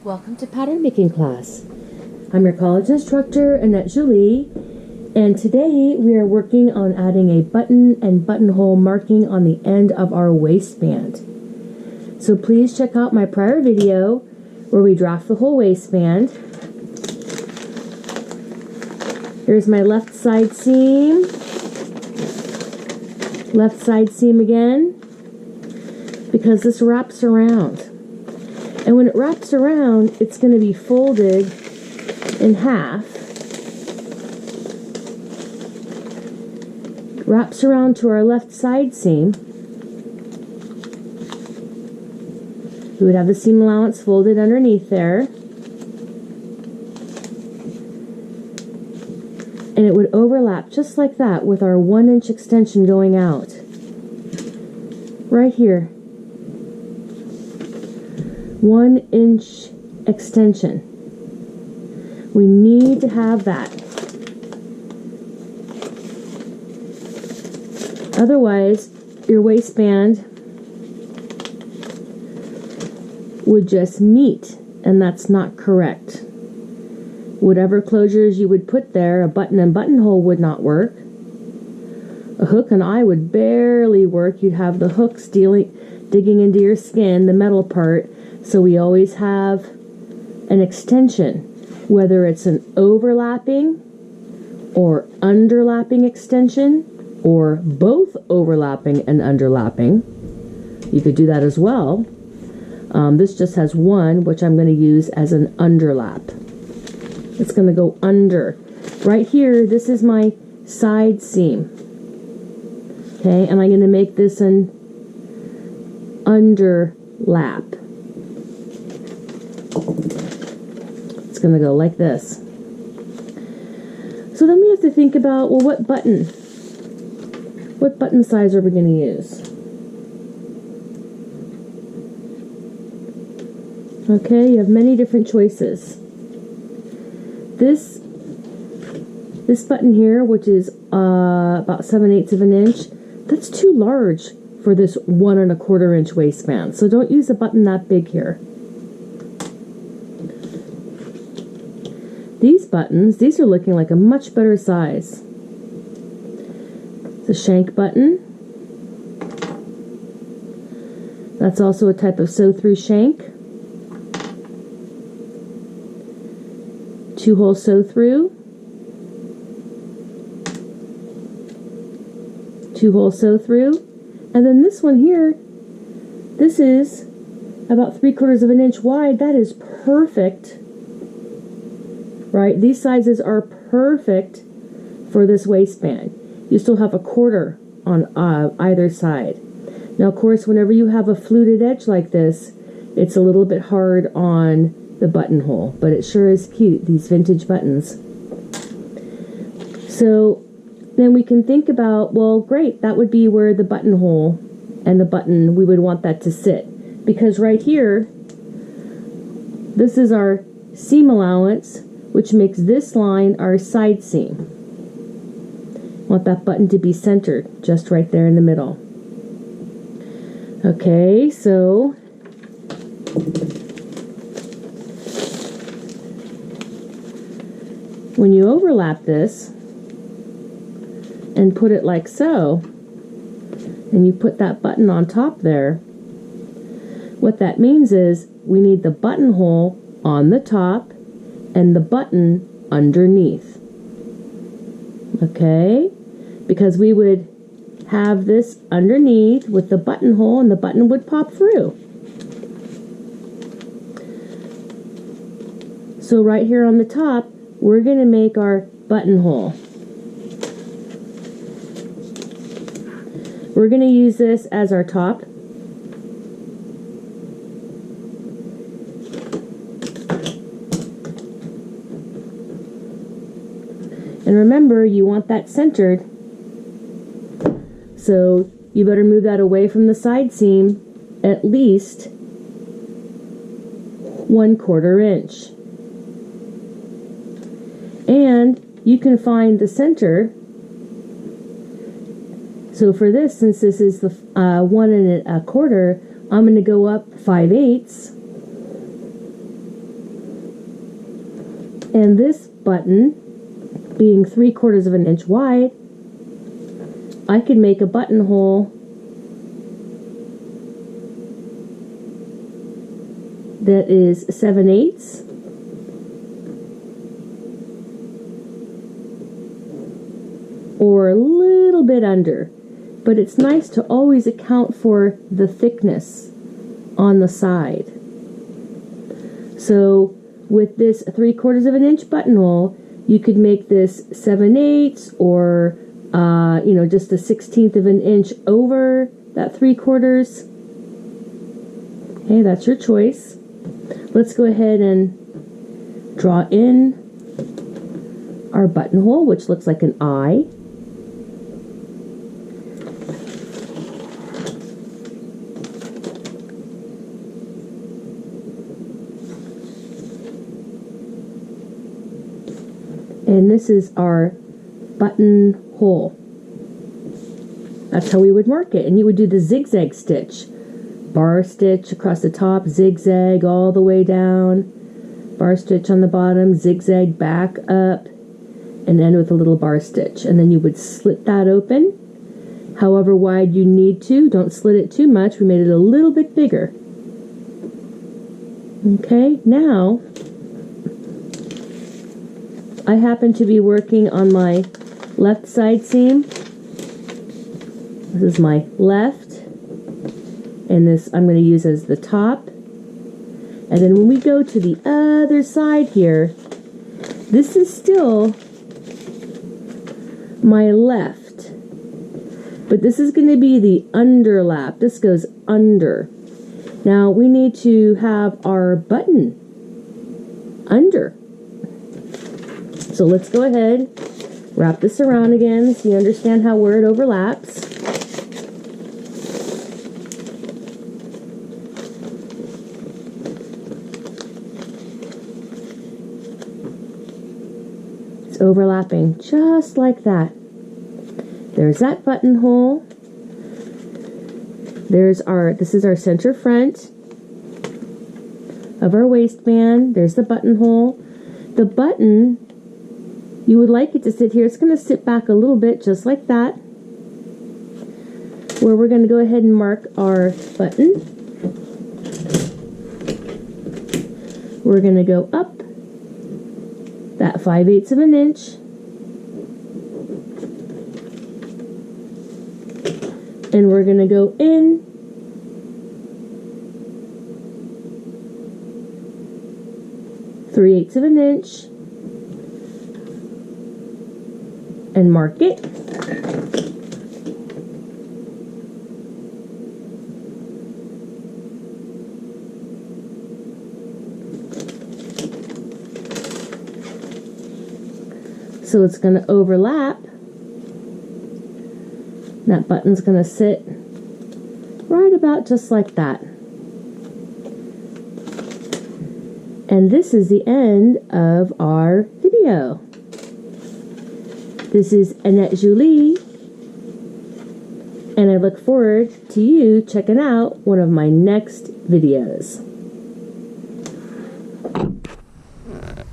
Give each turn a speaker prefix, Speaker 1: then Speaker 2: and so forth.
Speaker 1: Welcome to pattern making class. I'm your college instructor, Annette Julie, and today we are working on adding a button and buttonhole marking on the end of our waistband. So please check out my prior video where we draft the whole waistband. Here's my left side seam again, because this wraps around. And when it wraps around, it's going to be folded in half. Wraps around to our left side seam. We would have the seam allowance folded underneath there. And it would overlap just like that with our 1-inch extension going out. Right here. 1-inch extension. We need to have that. Otherwise, your waistband would just meet, and that's not correct. Whatever closures you would put there, a button and buttonhole would not work. A hook and eye would barely work. You'd have the hooks digging into your skin, the metal part. So we always have an extension, whether it's an overlapping or underlapping extension, or both overlapping and underlapping. You could do that as well. This just has one, which I'm going to use as an underlap. It's going to go under. Right here, this is my side seam. Okay, and I'm going to make this an underlap. It's going to go like this. So then we have to think about, well, what button size are we going to use? Okay, you have many different choices. This button here, which is about 7/8 of an inch, that's too large for this 1 1/4 inch waistband. So don't use a button that big here. These buttons, these are looking like a much better size. The shank button. That's also a type of sew-through shank. 2-hole sew-through. 2-hole sew-through. And then this one here, this is about 3/4 of an inch wide. That is perfect. Right? These sizes are perfect for this waistband. You still have a 1/4 on either side. Now, of course, whenever you have a fluted edge like this, it's a little bit hard on the buttonhole, but it sure is cute, these vintage buttons. So then we can think about, well, great, that would be where the buttonhole and the button, we would want that to sit. Because right here, this is our seam allowance, which makes this line our side seam. Want that button to be centered, just right there in the middle. Okay, so when you overlap this and put it like so, and you put that button on top there, what that means is we need the buttonhole on the top and the button underneath. Okay? Because we would have this underneath with the buttonhole, and the button would pop through. So right here on the top, we're going to make our buttonhole. We're going to use this as our top. And remember, you want that centered. So you better move that away from the side seam at least 1/4 inch. And you can find the center. So for this, since this is the 1 1/4, I'm going to go up 5/8 And this button, being 3/4 of an inch wide, I could make a buttonhole that is 7/8 or a little bit under. But it's nice to always account for the thickness on the side. So with this 3/4 of an inch buttonhole, you could make this 7/8 or just a 1/16 of an inch over that 3/4. Okay, that's your choice. Let's go ahead and draw in our buttonhole, which looks like an eye. And this is our buttonhole. That's how we would mark it. And you would do the zigzag stitch. Bar stitch across the top, zigzag all the way down, bar stitch on the bottom, zigzag back up, and end with a little bar stitch. And then you would slit that open however wide you need to. Don't slit it too much. We made it a little bit bigger. Okay, now I happen to be working on my left side seam. This is my left. And this I'm going to use as the top. And then when we go to the other side here, this is still my left. But this is going to be the underlap. This goes under. Now we need to have our button under. So let's go ahead, wrap this around again so you understand where it overlaps. Overlapping just like that. There's that buttonhole. This is our center front of our waistband. There's the buttonhole. The button, you would like it to sit here. It's going to sit back a little bit just like that. Where we're going to go ahead and mark our button. We're going to go up that 5/8 of an inch, and we're going to go in three-eighths of an inch and mark it. So it's going to overlap. That button's going to sit right about just like that. And this is the end of our video. This is Annette Julie, and I look forward to you checking out one of my next videos.